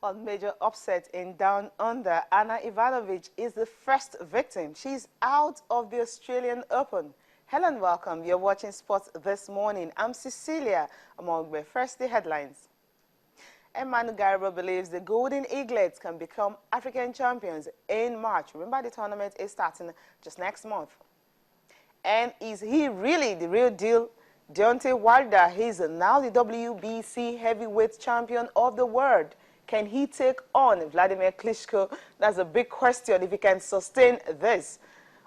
A major upset in Down Under. Anna Ivanovic is the first victim. She's out of the Australian Open. Helen, welcome. You're watching Sports This Morning. I'm Cecilia. Among the first, the headlines. Emmanuel Garba believes the Golden Eaglets can become African champions in March. Remember, the tournament is starting just next month. And is he really the real deal? Deontay Wilder, he's now the WBC heavyweight champion of the world. Can he take on Vladimir Klitschko? That's a big question, if he can sustain this.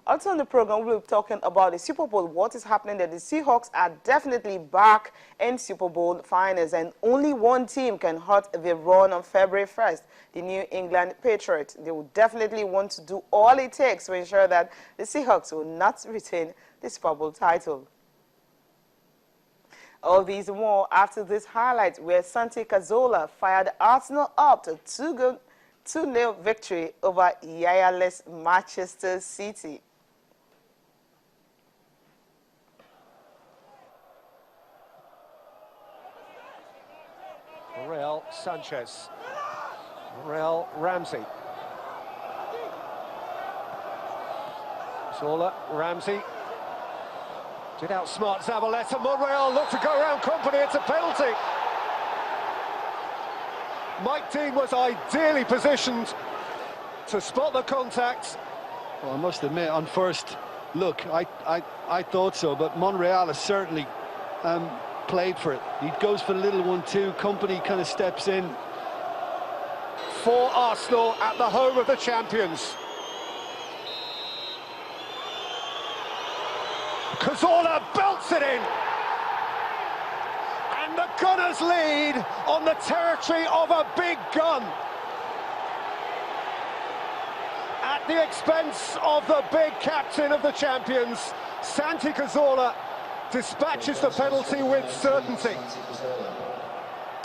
Also on the program, we'll be talking about the Super Bowl. What is happening there? The Seahawks are definitely back in Super Bowl finals, and only one team can halt the run on February 1st, the New England Patriots. They will definitely want to do all it takes to ensure that the Seahawks will not retain the Super Bowl title. All these and more after this highlight, where Santi Cazorla fired Arsenal up to 2-0 victory over Yaya-less Manchester City. Real Sanchez, Real Ramsey, Zola, Ramsey. Did outsmart Zabaleta. Monreal looked to go around company. It's a penalty. Mike Dean was ideally positioned to spot the contact. Well, I must admit, on first look, I thought so, but Monreal has certainly played for it. He goes for the little one too. Company kind of steps in. For Arsenal at the home of the champions. Cazorla belts it in, and the Gunners lead on the territory of a big gun at the expense of the big captain of the champions. Santi Cazorla dispatches the penalty with certainty.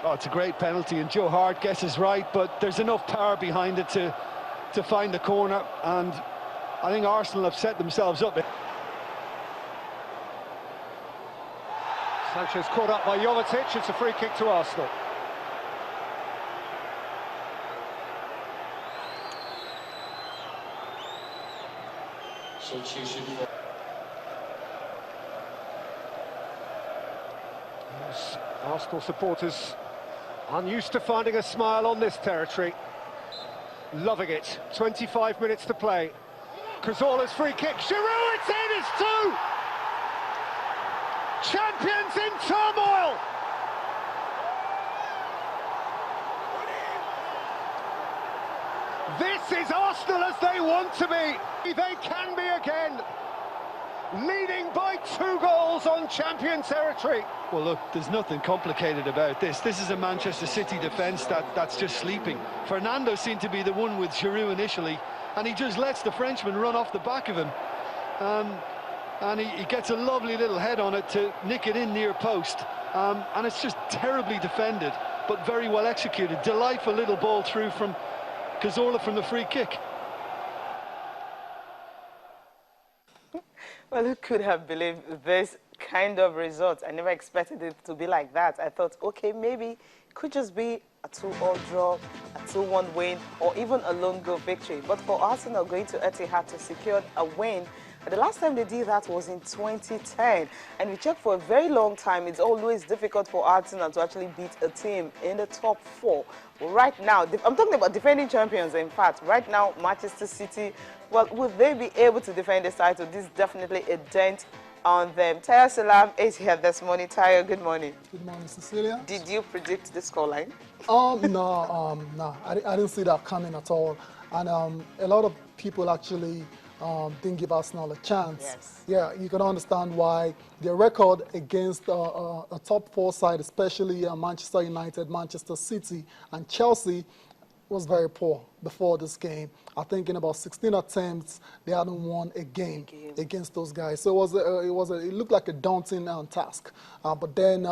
Oh, it's a great penalty, and Joe Hart guesses right, but there's enough power behind it to find the corner, and I think Arsenal have set themselves up. Sanchez caught up by Jovetic. It's a free kick to Arsenal. Arsenal supporters unused to finding a smile on this territory. Loving it. 25 minutes to play. Cazorla's free kick. Giroud, it's in, it's two! Champions in turmoil! This is Arsenal as they want to be. They can be again. Leading by 2 goals on champion territory. Well, look, there's nothing complicated about this. This is a Manchester City defence that's just sleeping. Fernando seemed to be the one with Giroud initially, and he just lets the Frenchman run off the back of him. And he gets a lovely little head on it to nick it in near post. And it's just terribly defended, but very well executed. Delightful little ball through from Cazorla from the free kick. Well, who could have believed this kind of result? I never expected it to be like that. I thought, okay, maybe it could just be a 2-2 draw, a 2-1 win, or even a lone goal victory. But for Arsenal going to Etihad to secure a win, the last time they did that was in 2010. And we checked for a very long time. It's always difficult for Arsenal to actually beat a team in the top 4. Well, right now, I'm talking about defending champions, in fact. Right now, Manchester City, well, will they be able to defend this title? This is definitely a dent on them. Tayo Salam is here this morning. Tayo, good morning. Good morning, Cecilia. Did you predict the scoreline? No, I didn't see that coming at all. And a lot of people actually didn't give Arsenal a chance. Yes. Yeah, you can understand why their record against a top 4 side, especially Manchester United, Manchester City, and Chelsea, was very poor before this game. I think in about 16 attempts, they hadn't won a game against those guys. So it looked like a daunting task. But then,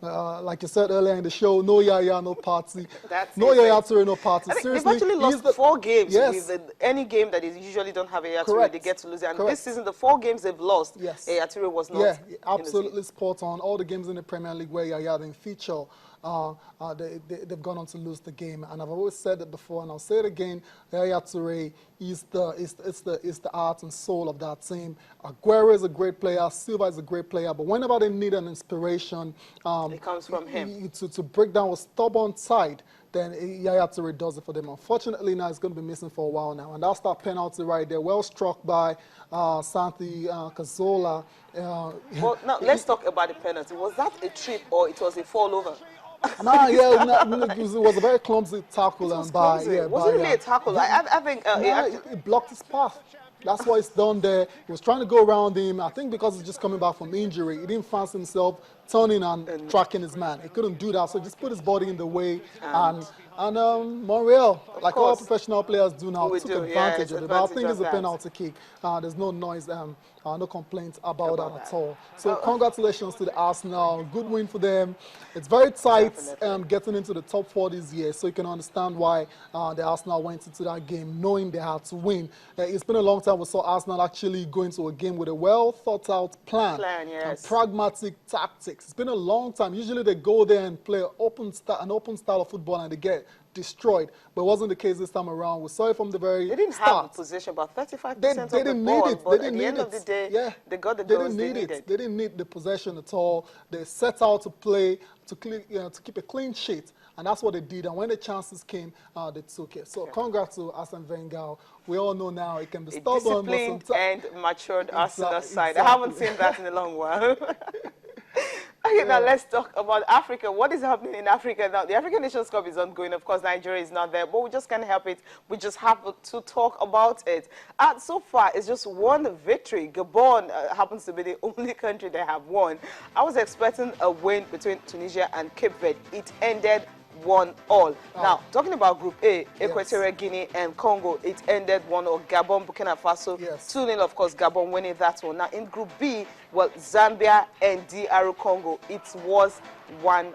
like you said earlier in the show, no Yaya, no party. No Yaya Toure, no party. Seriously, they've actually lost 4 games. Yes. With any game that is usually don't have Yaya Toure, Correct. they get to lose it. And Correct. this season, the 4 games they've lost, Yes. Yaya Toure was not. Yeah, absolutely spot on. All the games in the Premier League where Yaya didn't feature, they've gone on to lose the game. And I've always said it before, and I'll say it again, Yaya Toure is the heart and soul of that team. Aguero is a great player, Silva is a great player, but whenever they need an inspiration, it comes from him. To break down a stubborn side, then Yaya Toure does it for them. Unfortunately, now it's going to be missing for a while now. And that's that penalty right there, well struck by Santi Cazorla. Well, now let's talk about the penalty. Was that a trip or it was a fall over? It was a very clumsy tackle. It was clumsy. Was it really a tackle? I think it blocked his path. That's why it's done there. He was trying to go around him. I think because he's just coming back from injury, he didn't fancy himself turning and tracking his man. He couldn't do that, so he just put his body in the way. And Monreal, like all professional players do now, took advantage of it. But I think it's a penalty kick. There's no noise, no complaints about that at all. So congratulations to the Arsenal. Good win for them. It's very tight getting into the top 4 this year, so you can understand why the Arsenal went into that game knowing they had to win. It's been a long time we saw Arsenal actually go into a game with a well-thought-out plan and pragmatic tactics. It's been a long time. Usually they go there and play an open style of football and they get destroyed, but it wasn't the case this time around. We saw it from the very start. They didn't have possession, about 35% of the ball, but at the end of the day, they got the goals they needed. They didn't need the possession at all. They set out to play, to keep a clean sheet, and that's what they did. And when the chances came, they took it. So congrats to Arsene Wenger. We all know now it can be stubborn, disciplined and matured Arsenal side. I haven't seen that in a long while. Okay, now let's talk about Africa. What is happening in Africa now? The African Nations Cup is ongoing. Of course, Nigeria is not there, but we just can't help it. We just have to talk about it. So far, it's just one victory. Gabon happens to be the only country that have won. I was expecting a win between Tunisia and Cape Verde. It ended 1-1. Now, talking about Group A, Equatorial Guinea and Congo, it ended 1-0. Gabon, Burkina Faso, 2-0, of course, Gabon winning that one. Now, in Group B, well, Zambia and DR Congo, it was 1-1.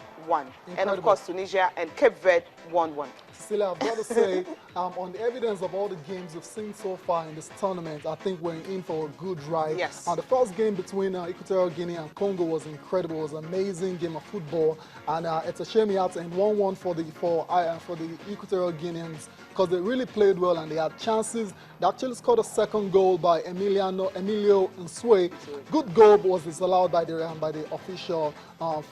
And, of course, Tunisia and Cape Verde, 1-1. Cecilia, I've got to say, on the evidence of all the games we've seen so far in this tournament, I think we're in for a good ride. Yes. The first game between Equatorial Guinea and Congo was incredible. It was an amazing game of football, and it's a shame it had to end 1-1 for the Equatorial Guineans, because they really played well and they had chances. They actually scored a second goal by Emilio Nsue. Good goal, but was disallowed by the official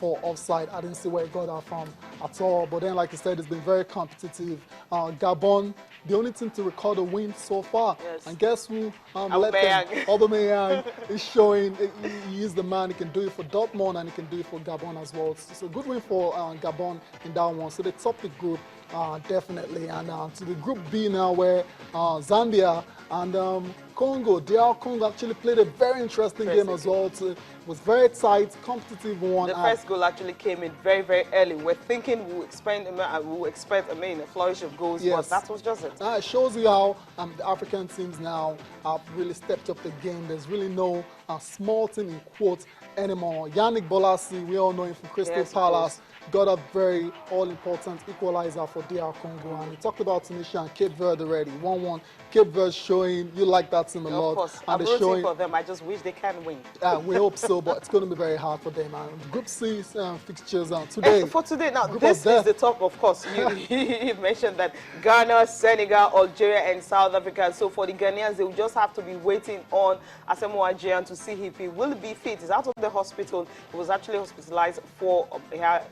for offside. I didn't see where it got that from at all. But then, like you said, it's been very competitive. Gabon, the only team to record a win so far. Yes. And guess who? Aubameyang is showing he is the man. He can do it for Dortmund and he can do it for Gabon as well. It's a good win for Gabon in that one. So they topped the group. Definitely, and to the Group B now, where Zambia and Congo, DR Congo actually played a very interesting game as well. It was very tight, competitive one. The first goal actually came in very, very early. We're thinking we'll expect a flourish of goals, but that was just it. It shows you how the African teams now have really stepped up the game. There's really no small team in quotes anymore. Yannick Bolasie, we all know him from Crystal Palace, got a very all-important equalizer for DR Congo. And we talked about Tunisia and Cape Verde already. 1-1. Cape Verde showing you like that team a lot. Of course, and I'm rooting for them. I just wish they can win. We hope so, but it's going to be very hard for them. And Group C fixtures today. For today, now this is the top. Of course, you mentioned that Ghana, Senegal, Algeria, and South Africa. So for the Ghanaians, they will just have to be waiting on Asamoah Gyan to see if he will be fit. He's out of the hospital. He was actually hospitalized for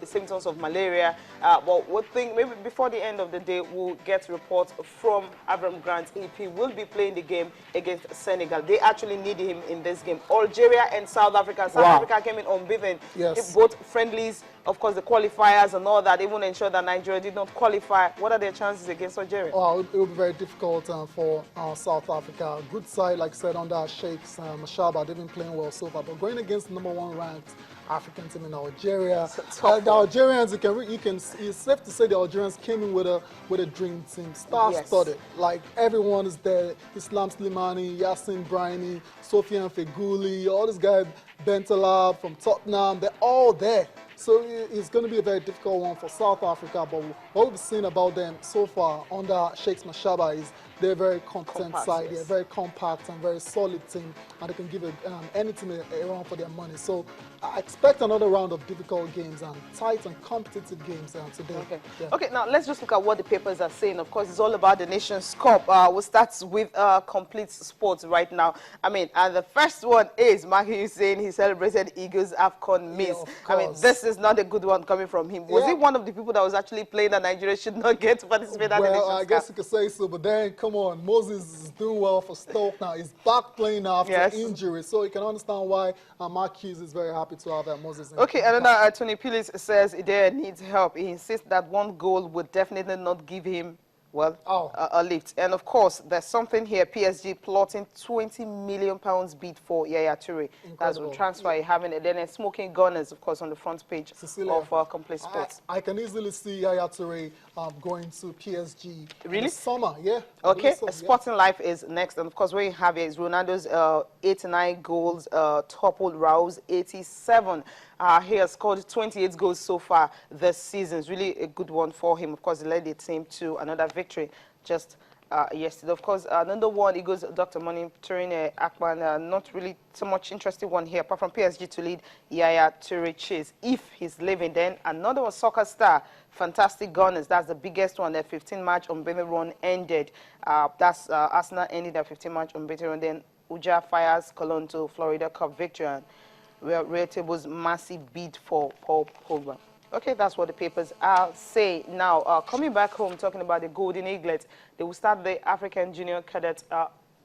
symptoms of malaria. But we think maybe before the end of the day, we'll get reports from Avram Grant if he will be playing the game against Senegal. They actually need him in this game. Algeria and South Africa. South Africa came in unbeaten. Yes. Both friendlies, of course, the qualifiers and all that, even ensured that Nigeria did not qualify. What are their chances against Algeria? It will be very difficult for South Africa. Good side, like I said, under Sheikhs Mashaba. They've been playing well so far. But going against the #1 ranked African team in Algeria, the Algerians, it's safe to say the Algerians came in with a dream team, star-studded. Like everyone is there. Islam Slimani, Yassin Brahimi, Sofiane Feghouli, all these guys, Bentalab from Tottenham, they're all there. So it's going to be a very difficult one for South Africa, but what we've seen about them so far under Sheikhs Mashaba is they're a very competent Compact, side. yes. They're very compact and very solid team, and they can give any team a run for their money. So I expect another round of difficult games and tight and competitive games today. Okay. Yeah. Okay, now let's just look at what the papers are saying. Of course, it's all about the Nations Cup. We'll start with complete sports right now. I mean, and the first one is Mahi Hussein. He celebrated Eagles AFCON miss. of I mean, course. this is not a good one coming from him. Was Yeah. he one of the people that was actually playing that Nigeria should not get to participate at the Nations Well, I Cup? guess you could say so, but then, come on, Moses is doing well for Stoke now. He's back playing now after Yes. injury, so you can understand why Mark Hughes is very happy to have Moses in. Okay, another Tony Pilis says Idea needs help. He insists that one goal would definitely not give him, well, a lift. And of course, there's something here. PSG plotting £20 million bid for Yaya Toure. That's a transfer having it. Then smoking gunners, of course, on the front page Cecilia, of Complete Sports. I can easily see Yaya Toure going to PSG Really? in the summer. Yeah. Okay, So, Sporting Life is next. And of course, what you have here is Ronaldo's 89 goals, toppled Raul's 87. He has scored 28 goals so far this season. It's really a good one for him. Of course, he led the team to another victory just yesterday. Of course, another one, he goes Dr. Monitoring Akman. Not really so much interesting one here, apart from PSG to lead Yaya Toure chase. If he's leaving, then another one, soccer star, Fantastic Gunners. That's the biggest one. Their 15-match unbeaten run ended. That's Arsenal ended their 15-match unbeaten run. Then Uja fires Cologne to Florida Cup victory. And Real Table's massive bid for Paul Pogba. Okay, that's what the papers say. Now, coming back home, talking about the Golden Eaglets, they will start the African Junior Cadets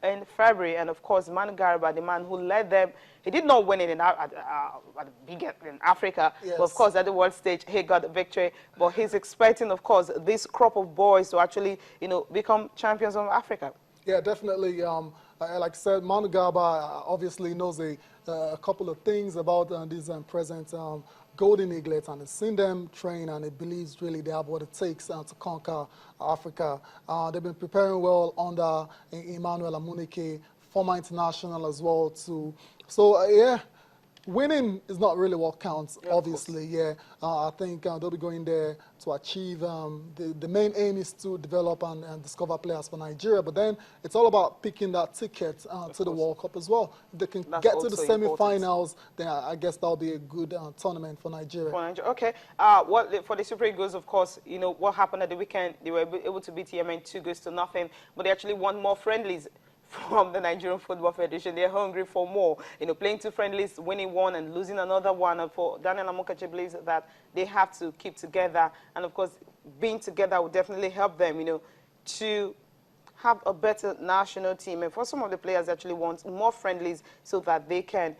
in February. And, of course, Manu Garba, the man who led them, he did not win it in Africa. Yes. But, of course, at the world stage, he got the victory. But he's expecting, of course, this crop of boys to actually, become champions of Africa. Yeah, definitely. Like I said, Manu Garba obviously knows a couple of things about these present Golden Eaglets, and has seen them train, and he believes really they have what it takes to conquer Africa. They've been preparing well under Emmanuel Amunike, former international as well, too. So, yeah. Winning is not really what counts, obviously, yeah. I think they'll be going there to achieve, the main aim is to develop and discover players for Nigeria, but then it's all about picking that ticket to the World Cup as well. If they can get to the semi-finals, then I guess that'll be a good tournament for Nigeria. Okay. For the Super Eagles, of course, what happened at the weekend, they were able to beat Yemen 2-0, but they actually won more friendlies from the Nigerian Football Federation. They're hungry for more. Playing 2 friendlies, winning one and losing another one. And for Daniel Amokachi believes that they have to keep together. And, of course, being together will definitely help them, to have a better national team. And for some of the players actually want more friendlies so that they can,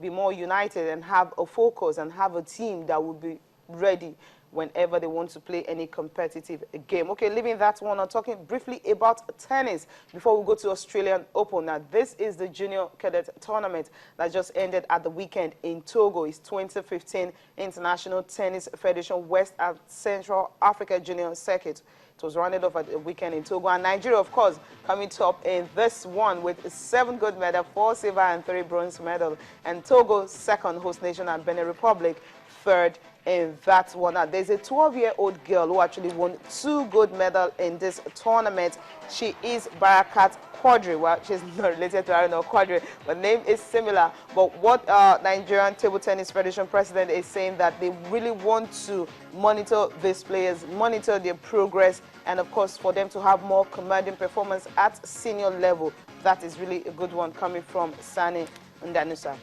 be more united and have a focus and have a team that will be ready whenever they want to play any competitive game. Okay, leaving that one, I'm talking briefly about tennis before we go to Australian Open. Now, this is the Junior Cadet Tournament that just ended at the weekend in Togo. It's 2015 International Tennis Federation West and Central Africa Junior Circuit. It was rounded off at the weekend in Togo. And Nigeria, of course, coming top in this one with 7 gold medals, 4 silver and 3 bronze medals. And Togo, second host nation, and Benin Republic, third in that one. Now, there's a 12-year-old girl who actually won 2 gold medals in this tournament. She is Barakat Quadri. Well, she's not related to Aruna Quadri, but name is similar. But what Nigerian Table Tennis Federation president is saying that they really want to monitor these players, monitor their progress, and of course for them to have more commanding performance at senior level. That is really a good one coming from Sani Ndanusa.